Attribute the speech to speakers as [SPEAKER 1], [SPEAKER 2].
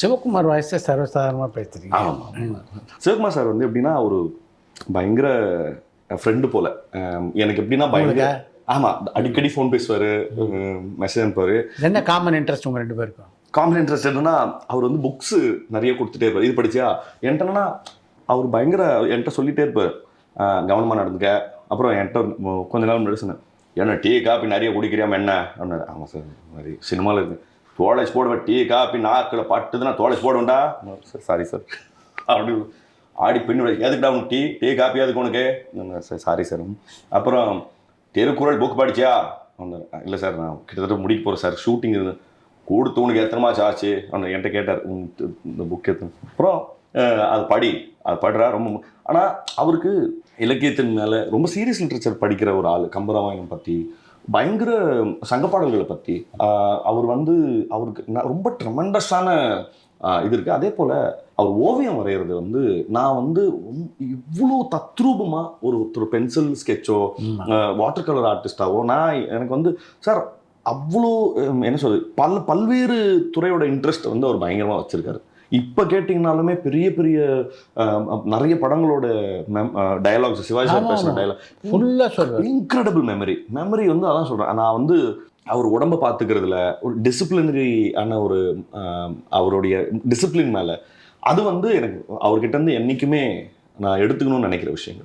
[SPEAKER 1] சிவகுமார் வாய்ஸை சர்வசாதாரணமாக பேசுறீங்க.
[SPEAKER 2] ஆமாம். சிவகுமார் சார் வந்து எப்படின்னா ஒரு பயங்கர ஃப்ரெண்டு போல. எனக்கு எப்படின்னா பயங்கர அடிக்கடி ஃபோன் பேசுவார், மெசேஜ் அனுப்புவார்.
[SPEAKER 1] என்ன காமன் இன்ட்ரெஸ்ட் உங்கள் 2 பேருக்கும்?
[SPEAKER 2] காமன் இன்ட்ரெஸ்ட் என்னன்னா, அவர் வந்து புக்ஸு நிறைய கொடுத்துட்டே இருப்பார். இது படிச்சியா என்கிட்டனா அவர் பயங்கர என்கிட்ட சொல்லிகிட்டே இருப்பார், கவனமாக நடந்துக்க. அப்புறம் என்கிட்ட கொஞ்ச நாள் முன்னாடி சொன்னேன், ஏன்னா டீ காப்பி நிறைய குடிக்கிறியாம என்ன அப்படின்னாரு. ஆமாம் சார், மாதிரி சினிமாவில் இருக்கு, தோலைச்சு போடுவேன், டீ காப்பி நாக்கில் பட்டுதுன்னா தோலைச்சு போடுவேன்டா. சார் சாரி சார் அப்படி ஆடி பின்னு எதுக்குடா உனக்கு டீ காப்பி அதுக்கு உனக்கு? Sir sorry sir. அப்புறம் திருக்குறள் புக் படிச்சியா? இல்லை சார், நான் கிட்டத்தட்ட முடிக்க போகிறேன் சார், ஷூட்டிங் இருந்து கொடுத்து உனக்கு எத்தனை மாதம் ஆச்சு அப்படின்னு என்கிட்ட கேட்டார். இந்த புக் எத்தனை? அப்புறம் அது படுறா ரொம்ப. ஆனால் அவருக்கு இலக்கியத்தின் மேலே ரொம்ப சீரியஸ் லிட்ரேச்சர் படிக்கிற ஒரு ஆள். கம்பராமாயணம் பற்றி, பயங்கர சங்கப்பாடல்களை பற்றி அவர் வந்து அவருக்கு ரொம்ப ட்ரெமெண்டஸான இது இருக்குது. அதே போல் அவர் ஓவியம் வரைகிறது வந்து நான் வந்து இவ்வளோ தத்ரூபமாக ஒரு பென்சில் ஸ்கெட்சோ வாட்டர் கலர் ஆர்டிஸ்டாவோ எனக்கு வந்து சார் அவ்வளோ என்ன சொல்றது, பல்வேறு துறையோட இன்ட்ரெஸ்ட் வந்து அவர் பயங்கரமாக வச்சுருக்காரு. இப்போ கேட்டிங்கனாலுமே பெரிய பெரிய நிறைய படங்களோட டயலாக்ஸ், சிவாஜி சார் பேசுகிற டயலாக்
[SPEAKER 1] ஃபுல்லாக சொல்கிறேன்.
[SPEAKER 2] இன்க்ரெடிபிள் மெமரி வந்து அதான் சொல்கிறேன். நான் வந்து அவர் உடம்பை பார்த்துக்கிறதுல ஒரு டிசிப்ளினரி ஆன ஒரு அவருடைய டிசிப்ளின் மேலே அது வந்து எனக்கு அவர்கிட்ட இருந்து என்றைக்குமே நான் எடுத்துக்கணும்னு நினைக்கிற விஷயங்கள்.